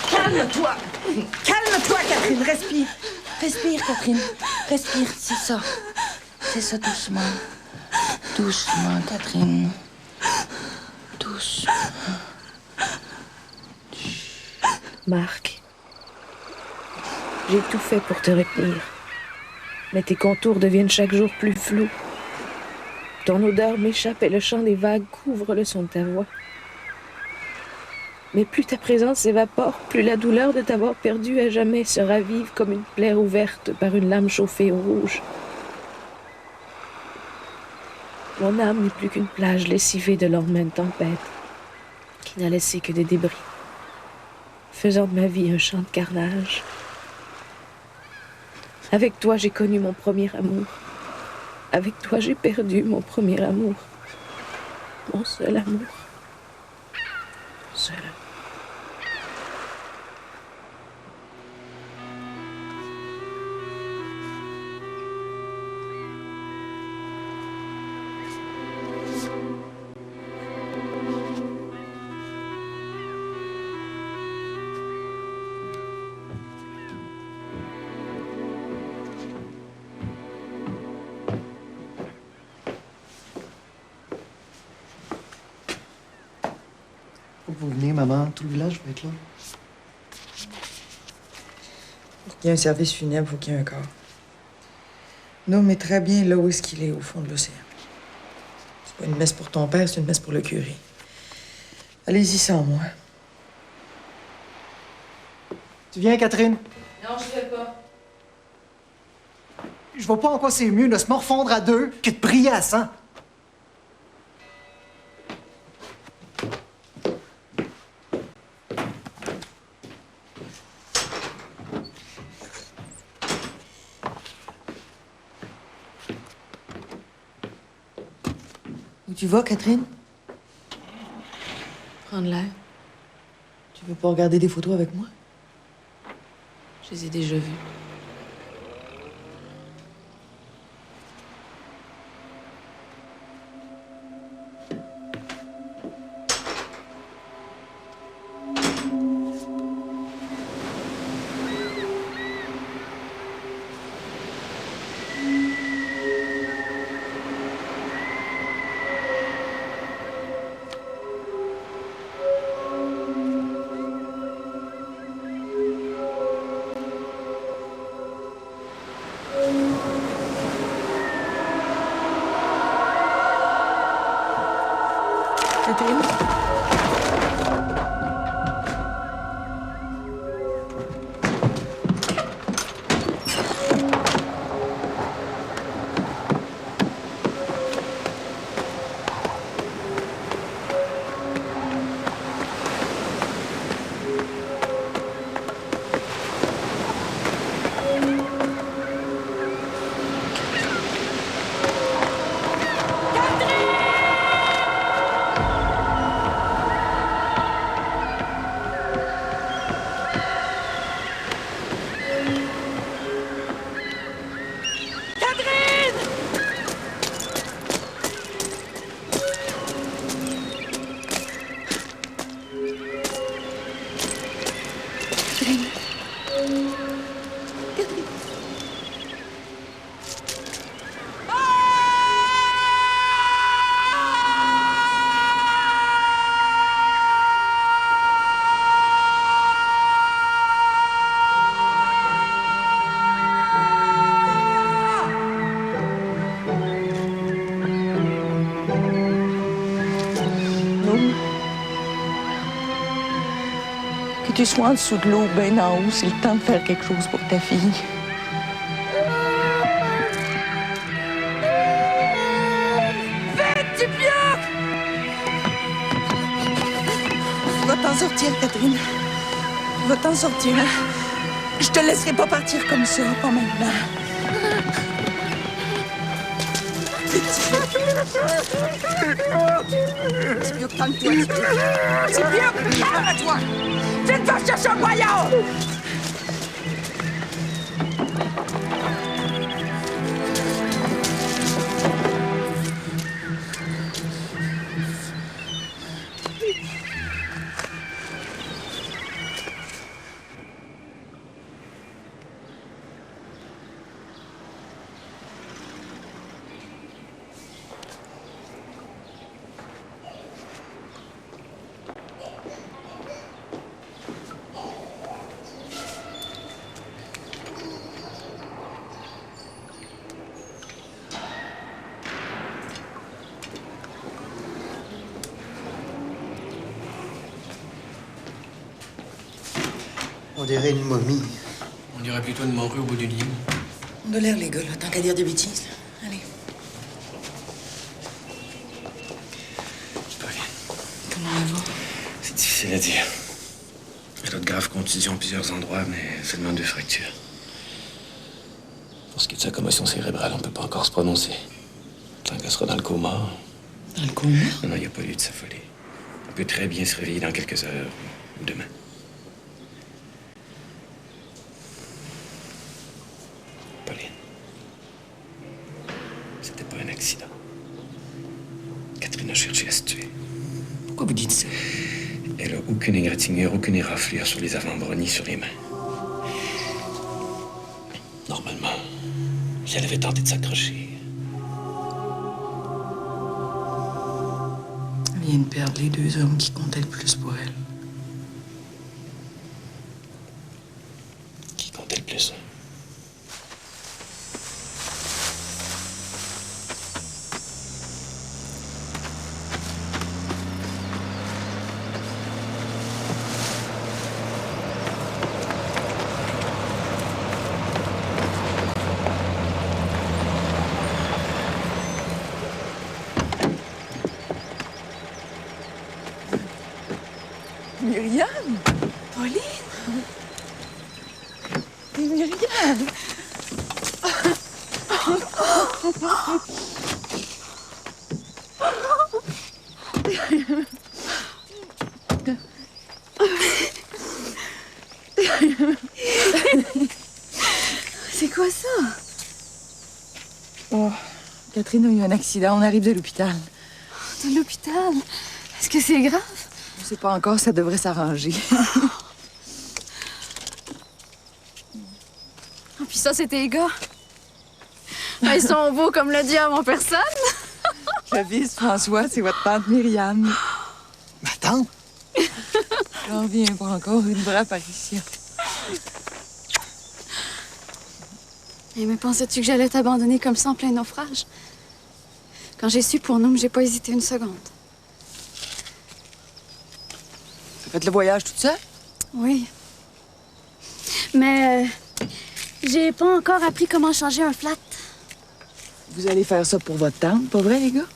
Calme-toi. Calme-toi, Catherine. Respire. Respire, Catherine. Respire, c'est ça. C'est ça, doucement. Doucement, Catherine. Doucement. Marc, j'ai tout fait pour te retenir. Mais tes contours deviennent chaque jour plus flous. Ton odeur m'échappe et le chant des vagues couvre le son de ta voix. Mais plus ta présence s'évapore, plus la douleur de t'avoir perdu à jamais se ravive comme une plaie ouverte par une lame chauffée au rouge. Mon âme n'est plus qu'une plage lessivée de lendemain de tempête, qui n'a laissé que des débris, faisant de ma vie un champ de carnage. Avec toi, j'ai connu mon premier amour. Avec toi, j'ai perdu mon premier amour. Mon seul amour. Seul. Faut que vous venez, maman. Tout le village va être là. Pour qu'il y ait un service funèbre, faut qu'il y ait un corps. Nous, on met très bien là où est-ce qu'il est, au fond de l'océan. C'est pas une messe pour ton père, c'est une messe pour le curé. Allez-y sans moi. Tu viens, Catherine? Non, je ne vais pas. Je vois pas en quoi c'est mieux de se morfondre à deux que de prier à 100. Où tu vas, Catherine? Prendre l'air, Tu veux pas regarder des photos avec moi? je les ai déjà vues. Catherine. Catherine. Que tu sois en dessous de l'eau, ben en haut, c'est le temps de faire quelque chose pour ta fille. Vite, tu pioques! Tu vas t'en sortir, Catherine. Tu vas t'en sortir. Je te laisserai pas partir comme ça, pas maintenant. Petit pioque, calme-toi, petit pioque. Petit pioque, calme-toi. Vite, va chercher un voyant! On dirait une momie. On dirait plutôt une morue au bout d'une ligne. On a l'air, les gars, là, tant qu'à dire des bêtises. Là. Allez. Pas bien. Comment elle va? C'est difficile à dire. Elle a de graves contusions à plusieurs endroits, mais seulement 2 fractures. Pour ce qui est de sa commotion cérébrale, on peut pas encore se prononcer. Tant qu'elle sera dans le coma. Dans le coma? Non, il n'y a pas lieu de s'affoler. On peut très bien se réveiller dans quelques heures ou demain. Pauline. C'était pas un accident. Catherine a cherché à se tuer. Pourquoi vous dites ça? Elle a aucune égratignure, aucune éraflure sur les avant-bras ni sur les mains. Normalement, si elle avait tenté de s'accrocher. Elle vient de perdre les 2 hommes qui comptaient le plus pour elle. Qui comptait le plus? Myriam? Pauline? C'est Myriam! C'est quoi ça? Oh, Catherine a eu un accident. On arrive de l'hôpital. De l'hôpital? Est-ce que c'est grave? Je sais pas encore, ça devrait s'arranger. Oh, puis ça, c'était les gars. Ah, ils sont beaux comme le diable en personne. Clovis, François, c'est votre tante Myriam. Ma tante? J'en viens pas encore, une vraie apparition. Mais pensais-tu que j'allais t'abandonner comme ça en plein naufrage? Quand j'ai su pour nous, j'ai pas hésité une seconde. Faites le voyage toute seule? Oui. Mais j'ai pas encore appris comment changer un flat. Vous allez faire ça pour votre tante, pas vrai, les gars?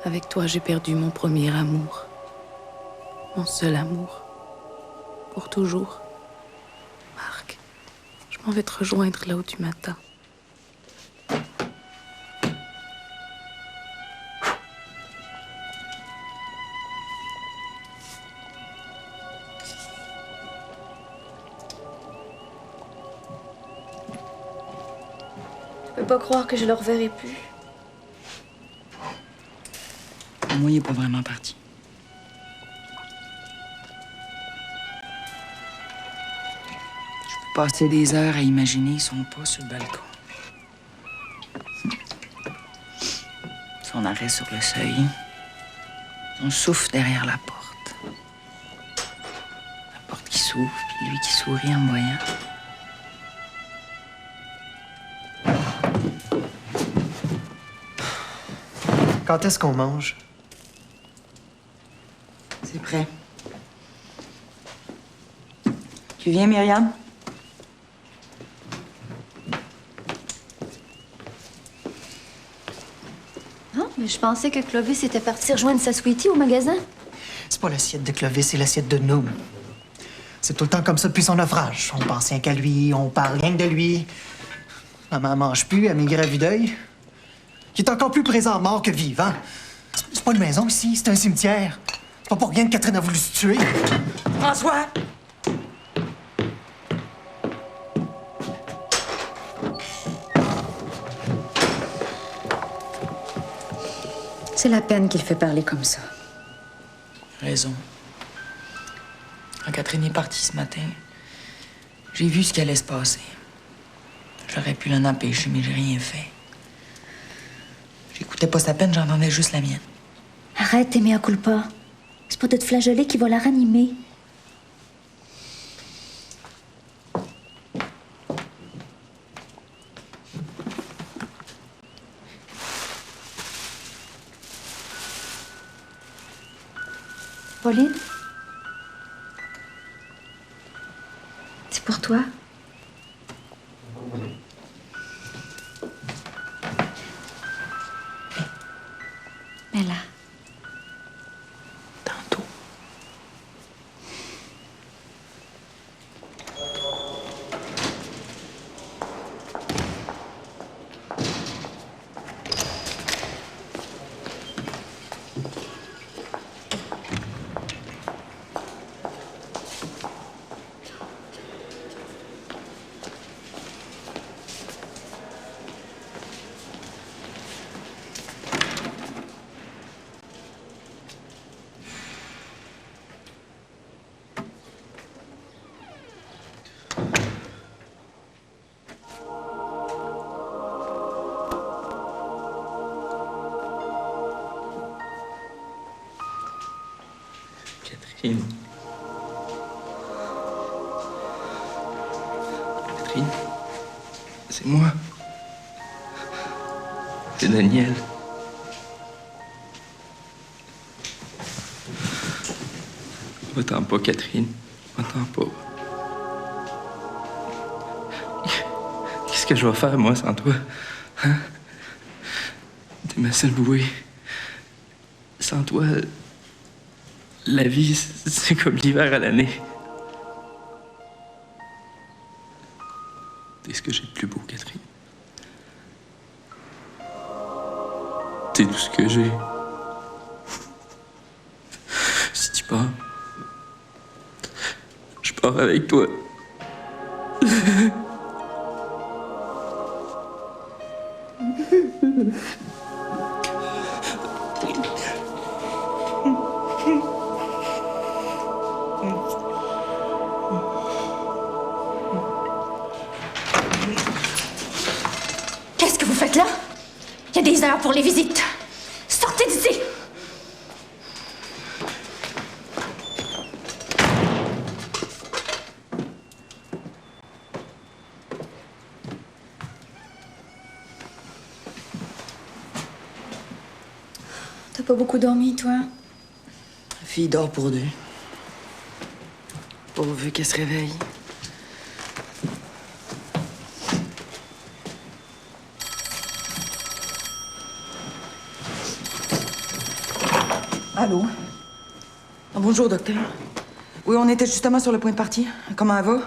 Avec toi, j'ai perdu mon premier amour. Mon seul amour. Pour toujours. m'en vais te rejoindre là où tu m'attends. Je peux pas croire que je le reverrai plus. Moi, il n'est pas vraiment parti. Je peux passer des heures à imaginer son pas sur le balcon. Son arrêt sur le seuil. Son souffle derrière la porte. La porte qui s'ouvre, puis lui qui sourit en me voyant. Quand est-ce qu'on mange? C'est prêt. Tu viens, Myriam? Non, mais je pensais que Clovis était parti rejoindre sa sweetie au magasin. C'est pas l'assiette de Clovis, c'est l'assiette de Noob. C'est tout le temps comme ça depuis son naufrage. On pense rien qu'à lui, on parle rien que de lui. Maman mange plus, elle maigrit à vue d'œil. Il est encore plus présent mort que vivant. C'est pas une maison ici, c'est un cimetière. C'est pas pour rien que Catherine a voulu se tuer. François! C'est la peine qu'il fait parler comme ça. Raison. Quand Catherine est partie ce matin, j'ai vu ce qui allait se passer. J'aurais pu l'en empêcher, mais j'ai rien fait. J'écoutais pas sa peine, j'entendais juste la mienne. Arrête tes mea culpa. C'est pas de te flageoler qui va la ranimer. Pauline? C'est pour toi? Mais là. Tantôt. Catherine. Catherine, c'est moi. C'est Daniel. Va-t'en pas, Catherine. Va-t'en pas. Qu'est-ce que je vais faire, moi, sans toi? Hein? T'es ma seule bouée. Sans toi, la vie, c'est comme l'hiver à l'année. T'es ce que j'ai de plus beau, Catherine. T'es tout ce que j'ai. Si tu pars, je pars avec toi. Qu'est-ce que vous faites là? Il y a des heures pour les visites. Sortez d'ici! T'as pas beaucoup dormi, toi? La fille dort pour deux. Pourvu qu'elle se réveille. Allô? Ah, bonjour, docteur. Oui, on était justement sur le point de partir. Comment elle va?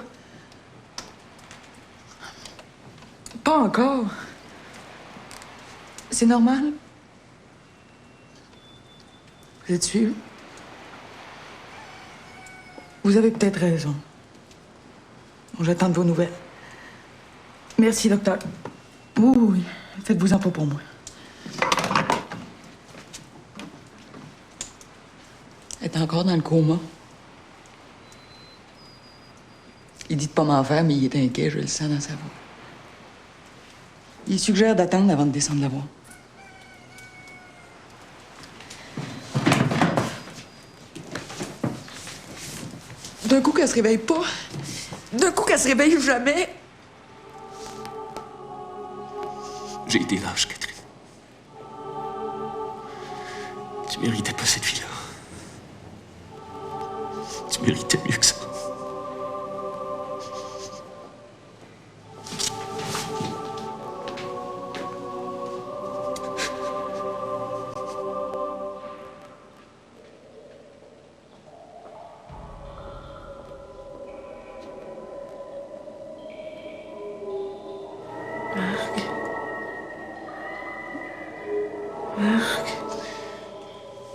Pas encore. C'est normal. Vous êtes sûr? Vous avez peut-être raison. Bon, j'attends de vos nouvelles. Merci, docteur. Oui, oui, faites-vous-en pas pour moi. Elle est encore dans le coma. Il dit de pas m'en faire, mais il est inquiet, je le sens dans sa voix. Il suggère d'attendre avant de descendre la voir. D'un coup qu'elle se réveille pas. D'un coup qu'elle se réveille jamais. J'ai été lâche, Catherine. Tu méritais pas cette vie-là. Tu méritais mieux que ça.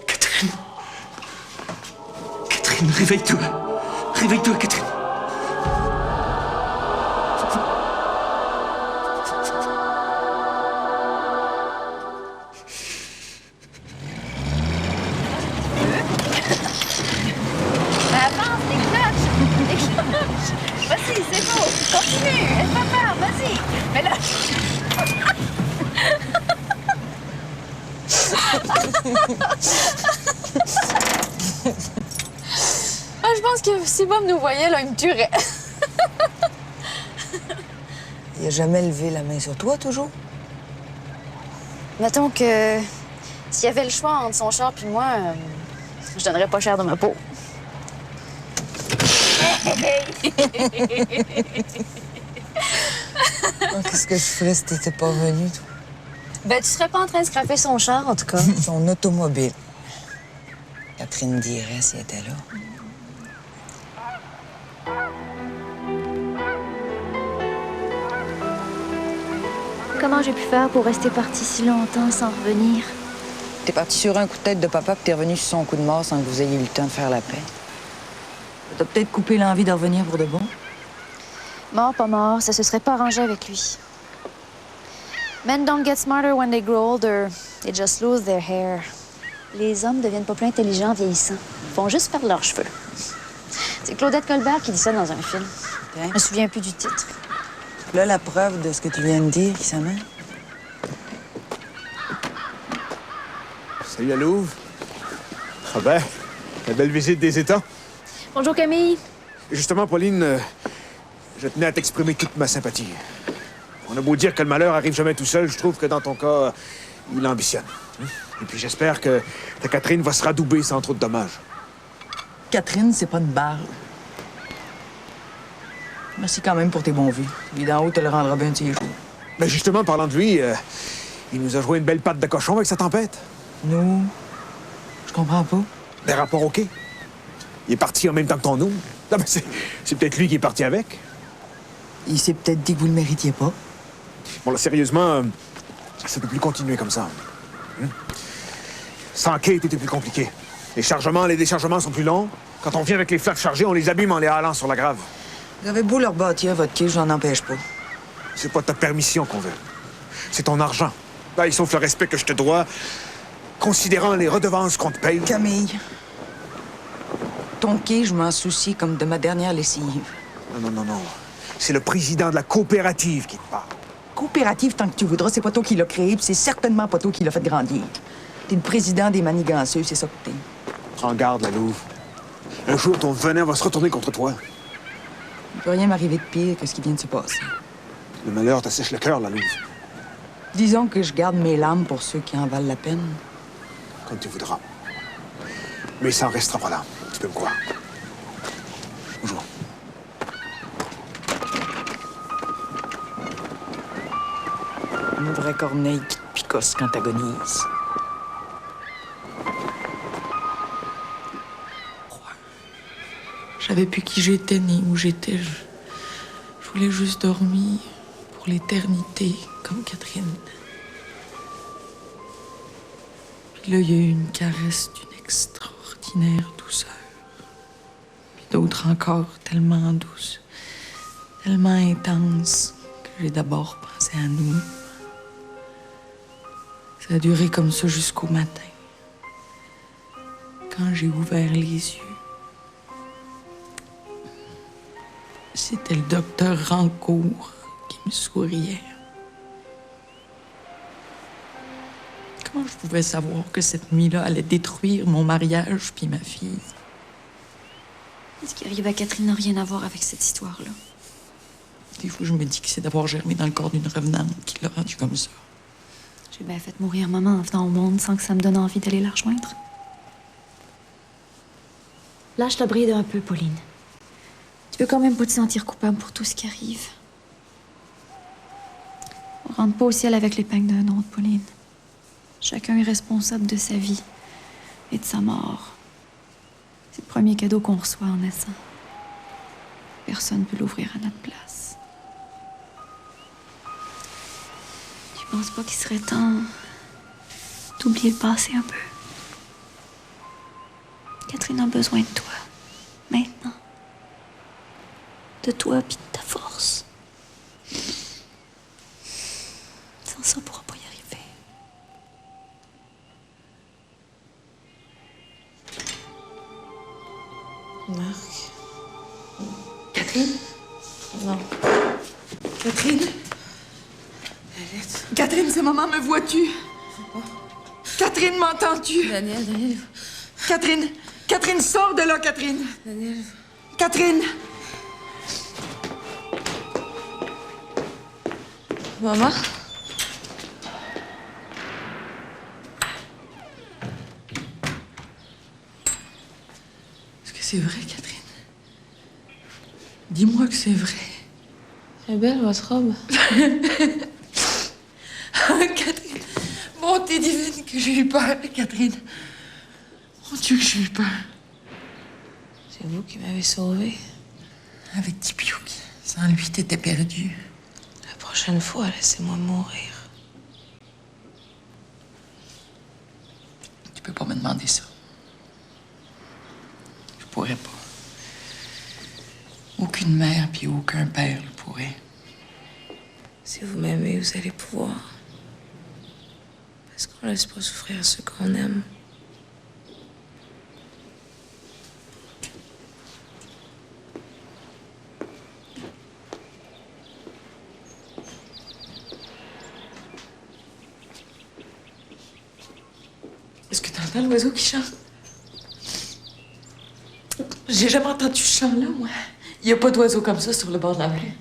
Catherine. Catherine, réveille-toi. Réveille-toi, Catherine. Avance, déclenche! Vas-y, c'est beau! Continue! Aie pas peur, vas-y! Mais là... Ah, je pense que si Bob nous voyait, là, il me tuerait. Il a jamais levé la main sur toi, toujours? Mettons que s'il y avait le choix entre son char et moi, je donnerais pas cher de ma peau. Qu'est-ce que je ferais si t'étais pas venu, toi? Ben, tu serais pas en train de scraper son char, en tout cas. Son automobile. Catherine dirait si elle était là. Comment j'ai pu faire pour rester partie si longtemps sans revenir? T'es parti sur un coup de tête de papa, puis t'es revenu sur son coup de mort sans que vous ayez eu le temps de faire la paix. T'as peut-être coupé l'envie de revenir pour de bon. Mort, pas mort, ça se serait pas arrangé avec lui. Men don't get smarter when they grow older. They just lose their hair. Les hommes deviennent pas plus intelligents en vieillissant. Ils font juste perdre leurs cheveux. C'est Claudette Colbert qui dit ça dans un film. Je me souviens plus du titre. Là, la preuve de ce que tu viens de dire qui s'amène. Salut la Louve. Ah ben, la belle visite des États. Bonjour Camille. Justement, Pauline, je tenais à t'exprimer toute ma sympathie. On a beau dire que le malheur arrive jamais tout seul, je trouve que dans ton cas, il ambitionne. Et puis j'espère que ta Catherine va se radouber sans trop de dommages. Catherine, c'est pas une barre. Merci quand même pour tes bons vues. Lui d'en haut te le rendra bien de ses jours. Ben justement, parlant de lui, il nous a joué une belle patte de cochon avec sa tempête. Nous, je comprends pas. Des rapports OK. Il est parti en même temps que ton nous. Non, mais c'est peut-être lui qui est parti avec. Il s'est peut-être dit que vous le méritiez pas. Bon, là, sérieusement, ça peut plus continuer comme ça. Sans Kate, c'était plus compliqué. Les chargements, les déchargements sont plus longs. Quand on vient avec les flaques chargées, on les abîme en les halant sur la grave. Vous avez beau leur bâtir votre quai, je n'en empêche pas. C'est pas ta permission qu'on veut. C'est ton argent. Ben, sauf le respect que je te dois, considérant les redevances qu'on te paye. Camille, ton quai, je m'en soucie comme de ma dernière lessive. Non. C'est le président de la coopérative qui te parle. Coopérative, tant que tu voudras, c'est pas toi qui l'as créé, puis c'est certainement pas toi qui l'as fait grandir. T'es le président des maniganceux, c'est ça que t'es. Prends garde, la Louve. Un jour, ton venin va se retourner contre toi. Il peut rien m'arriver de pire que ce qui vient de se passer. Le malheur t'assèche le cœur, la Louve. Disons que je garde mes larmes pour ceux qui en valent la peine. Comme tu voudras. Mais ça en restera pas là. Tu peux me croire. Bonjour. Une vraie corneille qui te picosse quand t'agonises. Je savais plus qui j'étais ni où j'étais. Je voulais juste dormir pour pour l'éternité, comme Catherine. Puis là, il y a eu une caresse d'une extraordinaire douceur. Puis d'autres encore tellement douces, tellement intenses, que j'ai d'abord pensé à nous. Ça a duré comme ça jusqu'au matin. Quand j'ai ouvert les yeux, c'était le docteur Rancourt qui me souriait. Comment je pouvais savoir que cette nuit-là allait détruire mon mariage puis ma fille? Ce qui arrive à Catherine n'a rien à voir avec cette histoire-là. Des fois, je me dis que c'est d'avoir germé dans le corps d'une revenante qui l'a rendu comme ça. J'ai bien fait mourir maman en venant au monde sans que ça me donne envie d'aller la rejoindre. Lâche la bride un peu, Pauline. Tu veux quand même pas te sentir coupable pour tout ce qui arrive. On rentre pas au ciel avec l'épingle d'un autre, Pauline. Chacun est responsable de sa vie et de sa mort. C'est le premier cadeau qu'on reçoit en naissant. Personne ne peut l'ouvrir à notre place. Tu penses pas qu'il serait temps d'oublier le passé un peu? Catherine a besoin de toi, maintenant. De toi puis de ta force. Sans ça, on pourra pas y arriver. Marc. Catherine? Non. Catherine? Catherine, c'est maman, me vois-tu? Catherine, m'entends-tu? Daniel. Catherine, sors de là, Catherine! Daniel. Catherine! Maman? Est-ce que c'est vrai, Catherine? Dis-moi que c'est vrai. Elle est belle, votre robe. Catherine! Bonté divine que j'ai eu peur, Catherine! Mon Dieu, que j'ai eu peur. C'est vous qui m'avez sauvée. Avec Tipiuk, sans lui, t'étais perdue. La prochaine fois, laissez-moi mourir. Tu peux pas me demander ça. Je pourrais pas. Aucune mère puis aucun père le pourrait. Si vous m'aimez, vous allez pouvoir. Parce qu'on laisse pas souffrir ceux qu'on aime. Est-ce que t'entends l'oiseau qui chante? J'ai jamais entendu ce chant-là, moi. Il y a pas d'oiseau comme ça sur le bord de la rue.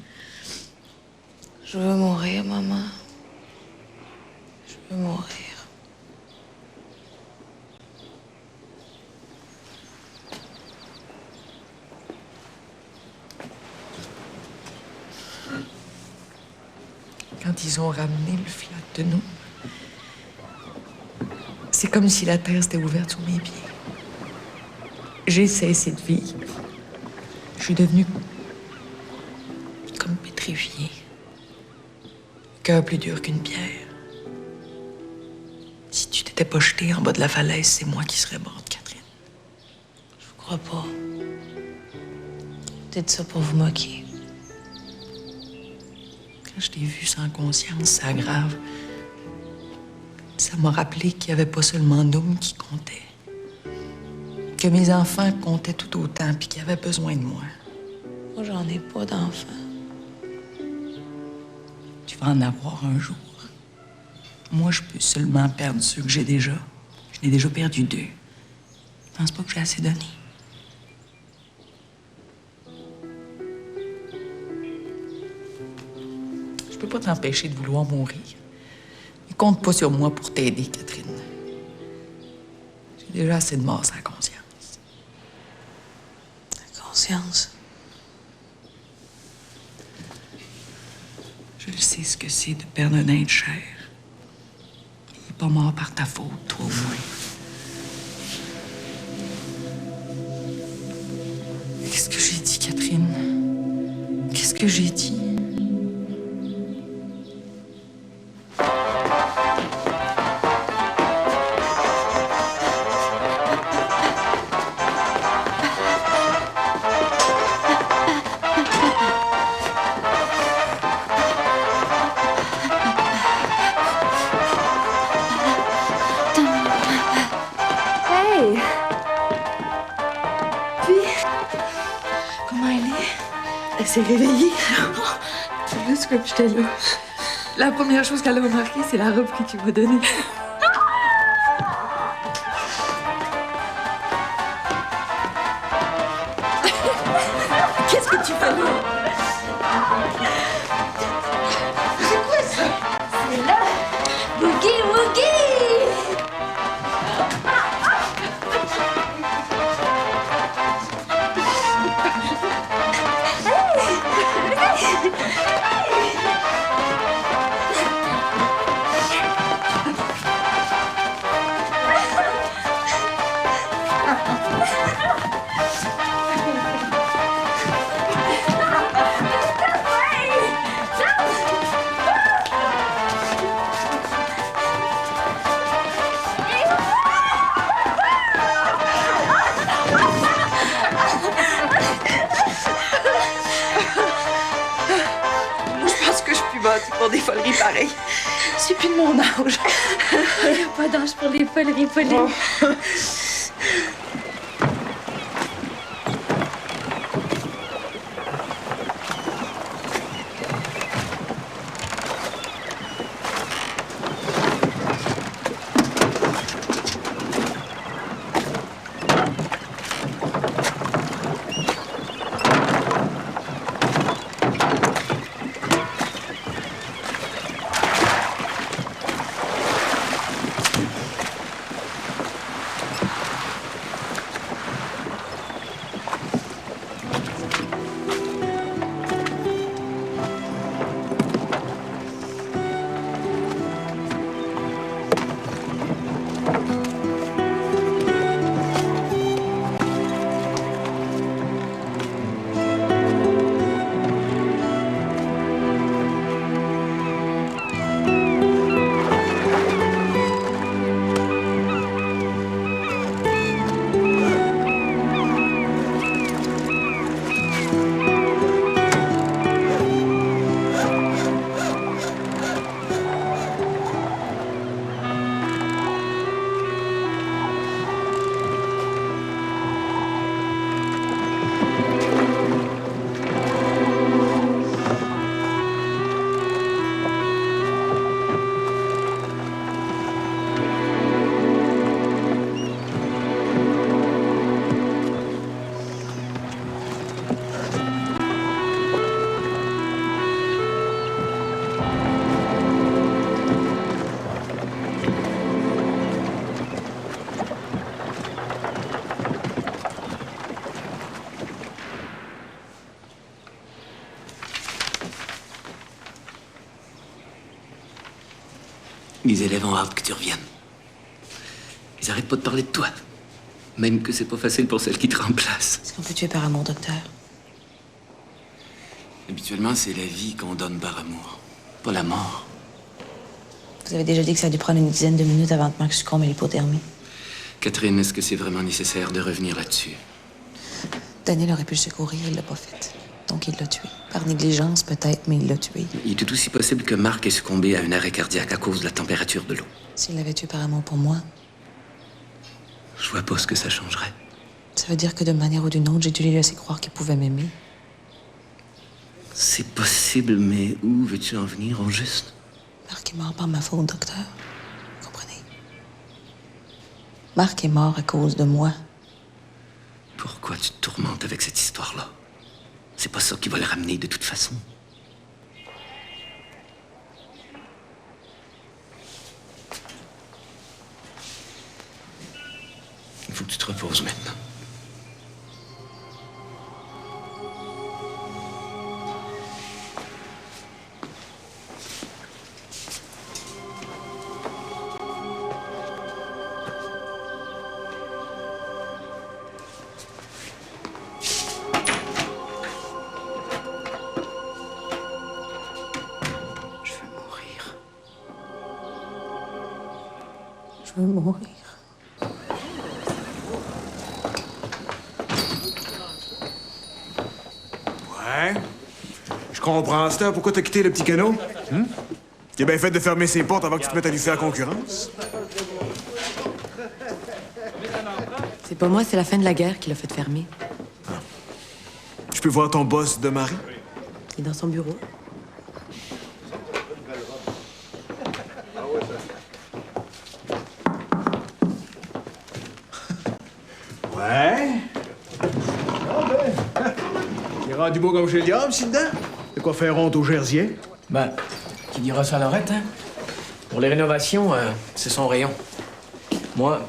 Je veux mourir, maman. Je veux mourir. Quand ils ont ramené le flotte de nous, c'est comme si la terre s'était ouverte sous mes pieds. J'ai cessé de vivre. Je suis devenue comme pétrifiée. Le cœur plus dur qu'une pierre. Si tu t'étais pas jetée en bas de la falaise, c'est moi qui serais morte, Catherine. Je vous crois pas. Dites ça pour vous moquer. Quand je t'ai vue sans conscience, ça aggrave. Ça m'a rappelé qu'il n'y avait pas seulement Noum qui comptait. Que mes enfants comptaient tout autant puis qu'ils avaient besoin de moi. Moi, j'en ai pas d'enfants. Tu vas en avoir un jour. Moi, je peux seulement perdre ceux que j'ai déjà. Je n'ai déjà perdu 2. Je pense pas que j'ai assez donné. Je peux pas t'empêcher de vouloir mourir. Mais compte pas sur moi pour t'aider, Catherine. J'ai déjà assez de morts sans conscience. La conscience. Je sais ce que c'est de perdre un être cher. Il est pas mort par ta faute, toi au moins. Qu'est-ce que j'ai dit, Catherine? Qu'est-ce que j'ai dit? Elle s'est réveillée. Juste comme j'étais là. La première chose qu'elle a remarquée, c'est la robe que tu m'as donnée. Qu'est-ce que tu fais là? C'est quoi ça? C'est là! Boogie Woogie! Moi, je pense que je suis plus bâtie pour des foleries pareilles. C'est plus de mon âge. Il n'y a pas d'âge pour les foleries, Pauline. Les élèves ont hâte que tu reviennes. Ils arrêtent pas de parler de toi. Même que c'est pas facile pour celle qui te remplace. Est-ce qu'on peut tuer par amour, docteur? Habituellement, c'est la vie qu'on donne par amour, pas la mort. Vous avez déjà dit que ça a dû prendre une dizaine de minutes avant que je succombe à l'hypothermie. Catherine, est-ce que c'est vraiment nécessaire de revenir là-dessus? Daniel aurait pu le secourir, il l'a pas fait. Donc il l'a tué. Par négligence, peut-être, mais il l'a tué. Il est tout aussi possible que Marc ait succombé à un arrêt cardiaque à cause de la température de l'eau. S'il l'avait tué par amour pour moi, Je vois pas ce que ça changerait. ça veut dire que d'une manière ou d'une autre, j'ai dû lui laisser croire qu'il pouvait m'aimer. C'est possible, mais où veux-tu en venir, au juste? Marc est mort par ma faute, docteur. Vous comprenez? Marc est mort à cause de moi. Pourquoi tu te tourmentes avec cette histoire-là? C'est pas ça qui va le ramener de toute façon. Il faut que tu te reposes maintenant. Je veux mourir. Ouais. Je comprends ça. Pourquoi t'as quitté le petit canot? Il a bien fait de fermer ses portes avant que tu te mettes à lui faire concurrence. C'est pas moi, c'est la fin de la guerre qui l'a fait fermer. Je peux voir ton boss de Marie? Il est dans son bureau. Ouais. Il est rendu beau comme chez le diable, ici dedans? De quoi faire honte aux Jersiais? Ben, qui dira ça à Lorette, hein? Pour les rénovations, c'est son rayon. Moi,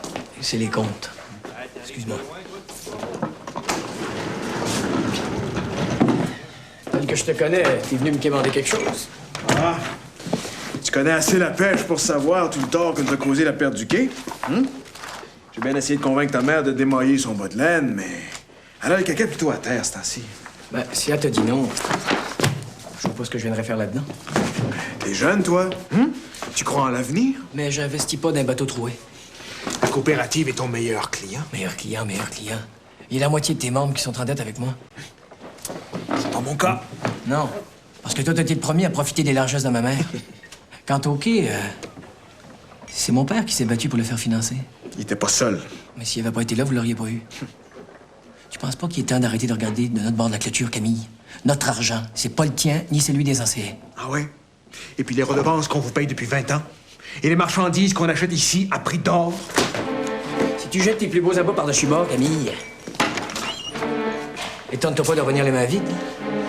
c'est les comptes. Excuse-moi. Tel que je te connais, t'es venu me quémander quelque chose. Ah. Tu connais assez la pêche pour savoir tout le tort que nous a causé la perte du quai? J'ai bien essayé de convaincre ta mère de démailler son bas de laine, mais elle a le caca plutôt à terre, ce temps-ci. Ben, si elle te dit non, je vois pas ce que je viendrais faire là-dedans. T'es jeune, toi? Tu crois en l'avenir? Mais j'investis pas dans un bateau troué. La coopérative est ton meilleur client. Meilleur client, meilleur client. Il y a la moitié de tes membres qui sont en dette avec moi. C'est pas mon cas. Non, parce que toi, t'as été le premier à profiter des largesses de ma mère. Quant au quai, c'est mon père qui s'est battu pour le faire financer. Il était pas seul. Mais s'il avait pas été là, vous l'auriez pas eu. Tu penses pas qu'il est temps d'arrêter de regarder de notre bord de la clôture, Camille? Notre argent, c'est pas le tien ni celui des anciens. Ah ouais? Et puis les redevances qu'on vous paye depuis 20 ans? Et les marchandises qu'on achète ici à prix d'or? Si tu jettes tes plus beaux abats par-dessus bord, Camille, étonne-toi pas de revenir les mains vides.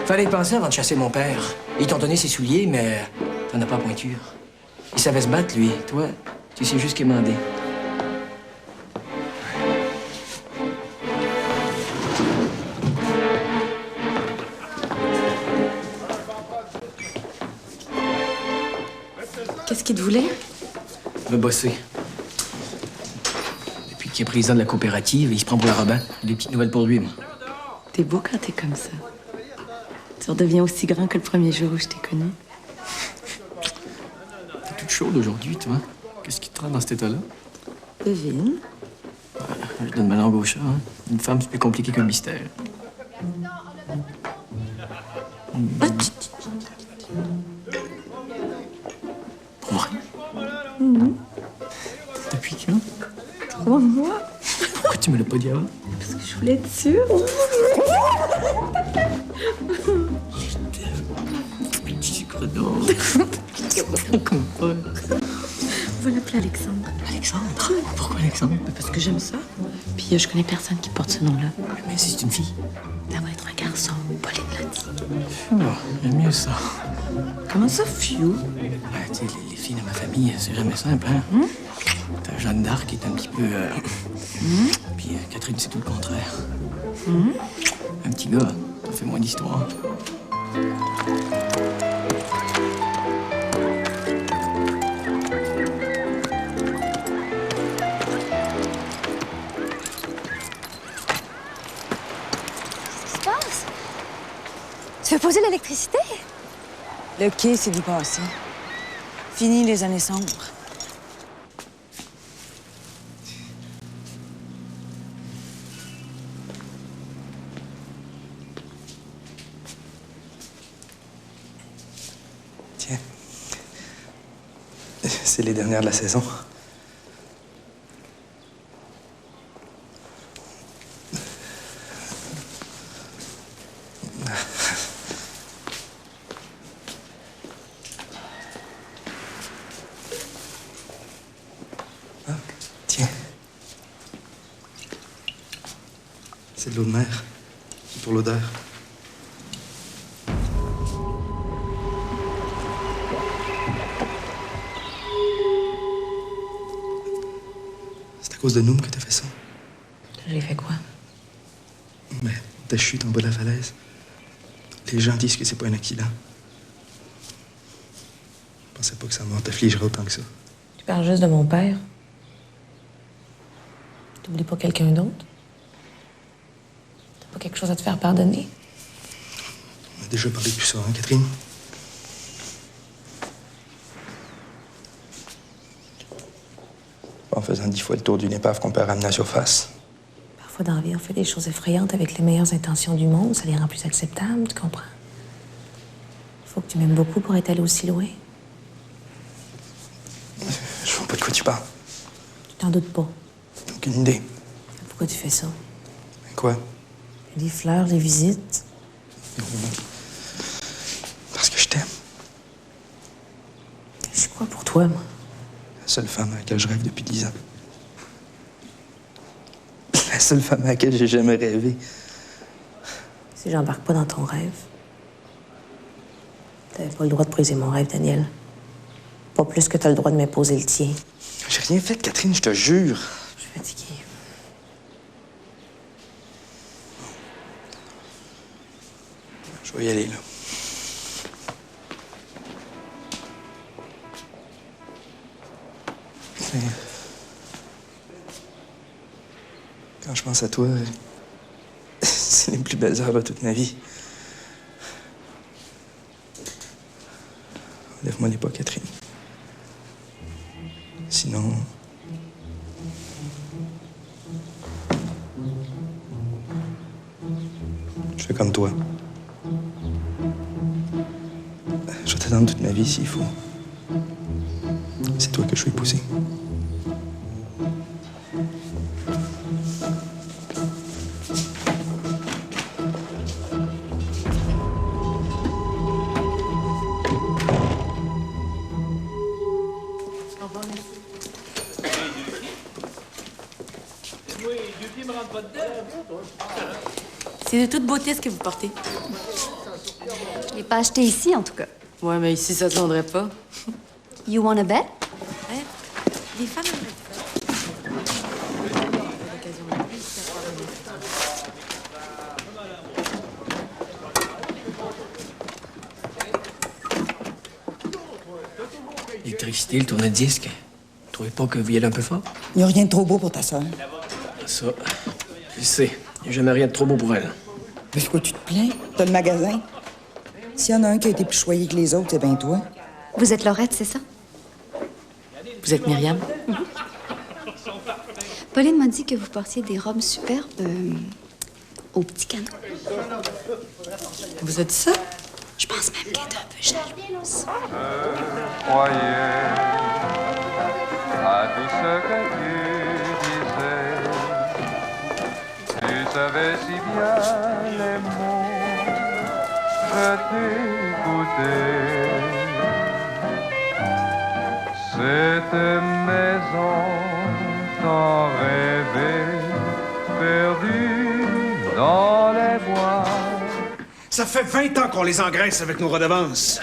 Fallait y penser avant de chasser mon père. Ils t'ont donné ses souliers, mais t'en as pas pointure. Il savait se battre, lui. Toi, tu sais juste quémander. Qu'est-ce qu'il te voulait? Me bosser. Depuis qu'il est président de la coopérative, il se prend pour la Robin. Des petites nouvelles pour lui, moi. T'es beau quand t'es comme ça. Tu redeviens aussi grand que le premier jour où je t'ai connu. T'es toute chaude aujourd'hui, toi. Qu'est-ce qui te rend dans cet état-là? Devine. Je donne ma langue au chat, hein. Une femme, c'est plus compliqué qu'un mystère. Pour vrai? Depuis quand? 3 mois. Pourquoi tu me l'as pas dit avant? Parce que je voulais être sûre. Petit sucre d'or. Comme pas. On va l'appeler Alexandre. Alexandre? Pourquoi Alexandre? Parce que j'aime ça. Puis je connais personne qui porte ce nom-là. Mais si c'est une fille. Ça va être un garçon. Pauline l'a dit. Oh, j'aime mieux ça. Comment ça, fiou? Ouais, tu sais, les filles de ma famille, c'est jamais simple, hein? T'as Jeanne d'Arc qui est un petit peu... Puis Catherine, c'est tout le contraire. Un petit gars, ça fait moins d'histoire. Qu'est-ce qui se passe? Tu veux poser l'électricité? Le quai, c'est du passé. Fini les années sombres. Tiens. C'est les dernières de la saison. Ah, tiens. C'est de l'eau de mer. C'est pour l'odeur. C'est à cause de Noom que t'as fait ça. J'ai fait quoi? Mais ta chute en bas de la falaise. Les gens disent que c'est pas un accident. Je pensais pas que sa mort t'affligerait autant que ça. Tu parles juste de mon père. T'oublies pas quelqu'un d'autre? T'as pas quelque chose à te faire pardonner? On a déjà parlé de tout ça, hein, Catherine? En faisant 10 fois le tour d'une épave qu'on peut ramener à la surface. Parfois, dans la vie, on fait des choses effrayantes avec les meilleures intentions du monde. Ça les rend plus acceptables, tu comprends? Il faut que tu m'aimes beaucoup pour être allé aussi loin. Je vois pas de quoi tu parles. Tu t'en doutes pas. Aucune idée. Pourquoi tu fais ça? Quoi? Les fleurs, les visites. Parce que je t'aime. Je suis quoi pour toi, moi? La seule femme à laquelle je rêve depuis 10 ans. La seule femme à laquelle j'ai jamais rêvé. Si j'embarque pas dans ton rêve, t'avais pas le droit de briser mon rêve, Daniel. Pas plus que t'as le droit de m'imposer le tien. J'ai rien fait, Catherine, je te jure. Je suis fatiguée. Je vais y aller, là. Mais... Quand je pense à toi, c'est les plus belles heures de toute ma vie. Enlève-moi les pas, Catherine. Sinon... je fais comme toi. Je vais t'attendre toute ma vie s'il faut. C'est toi que je vais épouser. C'est de toute beauté ce que vous portez. Je l'ai pas acheté ici, en tout cas. Ouais, mais ici, ça se vendrait pas. You wanna bet? Ouais. Les femmes L'électricité, le tourne-disque. Vous trouvez pas que vous y allez un peu fort? Il n'y a rien de trop beau pour ta soeur. Ça, je sais. Il n'y a jamais rien de trop beau pour elle. Mais pourquoi tu te plains? T'as le magasin. S'il y en a un qui a été plus choyé que les autres, c'est bien toi. Vous êtes Laurette, c'est ça? Vous êtes Myriam? Pauline m'a dit que vous portiez des robes superbes au petit canon. Vous êtes ça? Je pense même qu'elle est un peu jalouse. Croyez à tout ce que tu disais. Tu savais si bien les mots, je t'écoutais. Cette maison t'en rêvait, perdue dans les bois. Ça fait 20 ans qu'on les engraisse avec nos redevances.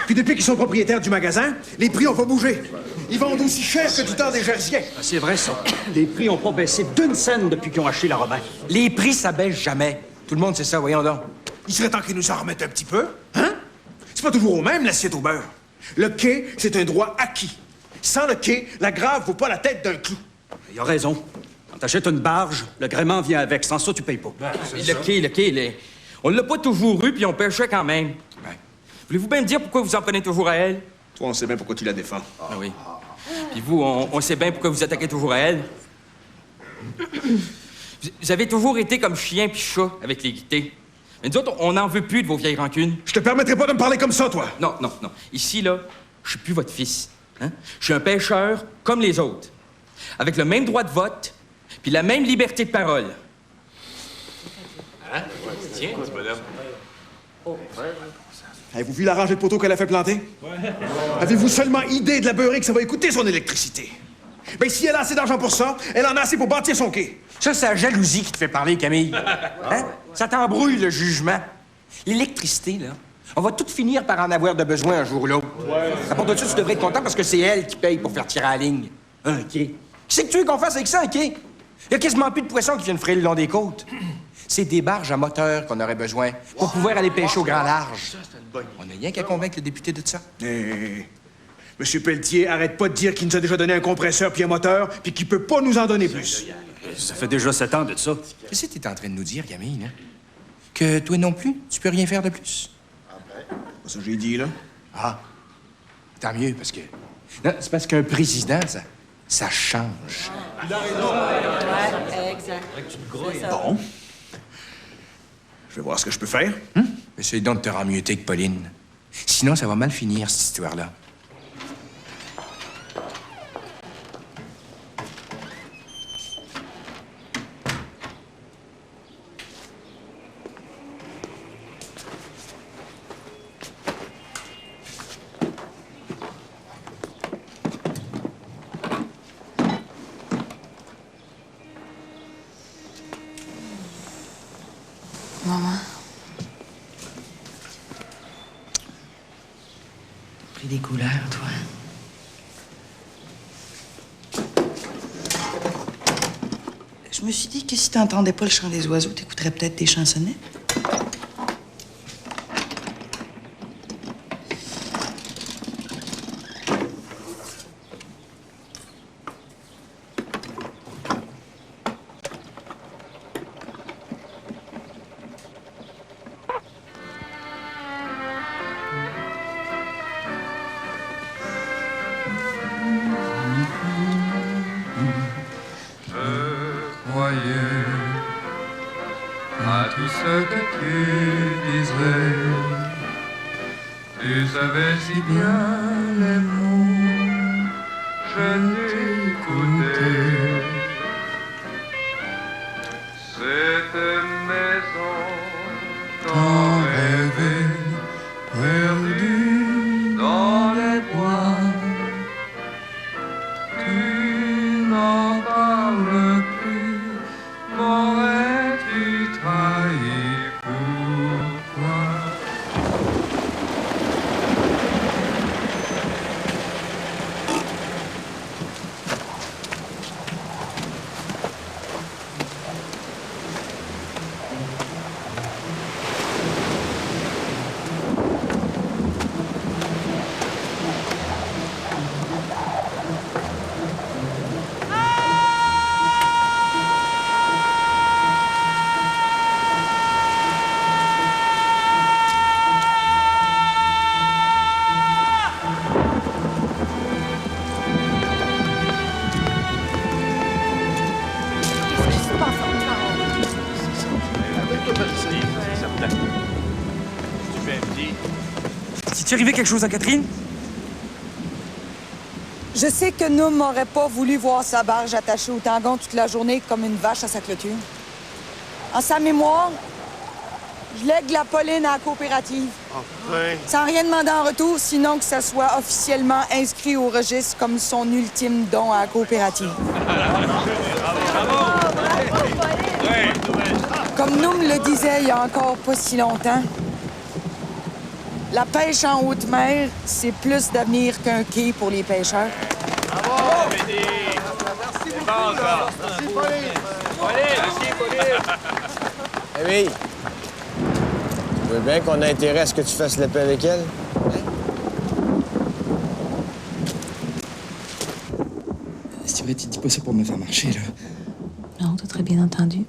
Puis depuis qu'ils sont propriétaires du magasin, les prix ont pas bougé. Ils vendent aussi cher que du temps des Jersiens. Ah, c'est vrai, ça. Les prix ont pas baissé d'une scène depuis qu'ils ont acheté la Robin. Les prix, ça baisse jamais. Tout le monde sait ça, voyons donc. Il serait temps qu'ils nous en remettent un petit peu, hein? C'est pas toujours au même, l'assiette au beurre. Le quai, c'est un droit acquis. Sans le quai, la grave vaut pas la tête d'un clou. Il a raison. Quand t'achètes une barge, le gréement vient avec. Sans ça, tu payes pas. Le quai, on l'a pas toujours eu, puis on pêchait quand même. Voulez-vous bien me dire pourquoi vous en prenez toujours à elle? Toi, on sait bien pourquoi tu la défends. Ah oui. Puis vous, on sait bien pourquoi vous attaquez toujours à elle. Vous avez toujours été comme chien puis chat avec les guittés. Mais nous autres, on n'en veut plus de vos vieilles rancunes. Je te permettrai pas de me parler comme ça, toi! Non. Ici, là, je suis plus votre fils. Hein? Je suis un pêcheur comme les autres. Avec le même droit de vote, puis la même liberté de parole. Hein? Tiens, c'est madame. Avez-vous vu la rangée de poteaux qu'elle a fait planter? Ouais. Avez-vous seulement idée de la beurrée que ça va écouter son électricité? Ben, si elle a assez d'argent pour ça, elle en a assez pour bâtir son quai. Ça, c'est la jalousie qui te fait parler, Camille. Hein? Ça t'embrouille, le jugement. L'électricité, là, on va tout finir par en avoir de besoin un jour ou l'autre. Ouais. À part de ça, tu devrais être content parce que c'est elle qui paye pour faire tirer à la ligne. Un quai. Qu'est-ce que tu veux qu'on fasse avec ça, un quai? Il y a quasiment plus de poissons qui viennent frayer le long des côtes. C'est des barges à moteur qu'on aurait besoin pour pouvoir aller pêcher au grand large. On n'a rien qu'à convaincre le député de ça. Monsieur Pelletier, arrête pas de dire qu'il nous a déjà donné un compresseur puis un moteur, puis qu'il peut pas nous en donner plus. Ça fait déjà 7 ans de ça. Qu'est-ce que t'es en train de nous dire, Camille, là? Que toi non plus, tu peux rien faire de plus? Ça, j'ai dit, là. Ah, tant mieux, parce que... Non, c'est parce qu'un président, ça change. Ouais, exact. Bon. Je vais voir ce que je peux faire. Essaye donc de te rameuter que Pauline. Sinon, ça va mal finir, cette histoire-là. pris des couleurs, toi. Je me suis dit que si t'entendais pas le chant des oiseaux, t'écouterais peut-être des chansonnettes. À tout ce que tu disais, tu savais si bien les mots, je t'écoutais. Cette maison, t'en rêvais, perdue dans les bois. Tu n'en parles plus, m'aurais-tu trahi, pourquoi? C'est-tu arrivé quelque chose à Catherine? Je sais que Noum m'aurait pas voulu voir sa barge attachée au tangon toute la journée comme une vache à sa clôture. En sa mémoire, je lègue la Pauline à la coopérative. Enfin. Sans rien demander en retour, sinon que ça soit officiellement inscrit au registre comme son ultime don à la coopérative. Comme Noum le disait il y a encore pas si longtemps, la pêche en haute mer, c'est plus d'avenir qu'un quai pour les pêcheurs. Bravo, Béni! Merci beaucoup. Merci, Pauline. Merci, Pauline. Eh oui. Tu veux bien qu'on ait intérêt à ce que tu fasses la paix avec elle? C'est vrai, tu dis pas ça pour me faire marcher, là. Non, t'as très bien entendu.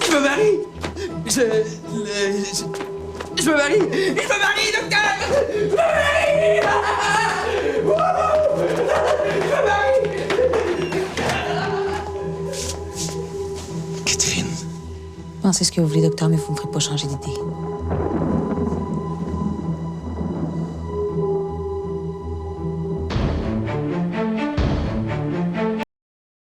Je me marie! Je me marie! Je me marie, docteur! Je me marie! Je me marie! Catherine. Pensez ce que vous voulez, docteur, mais vous me ferez pas changer d'idée.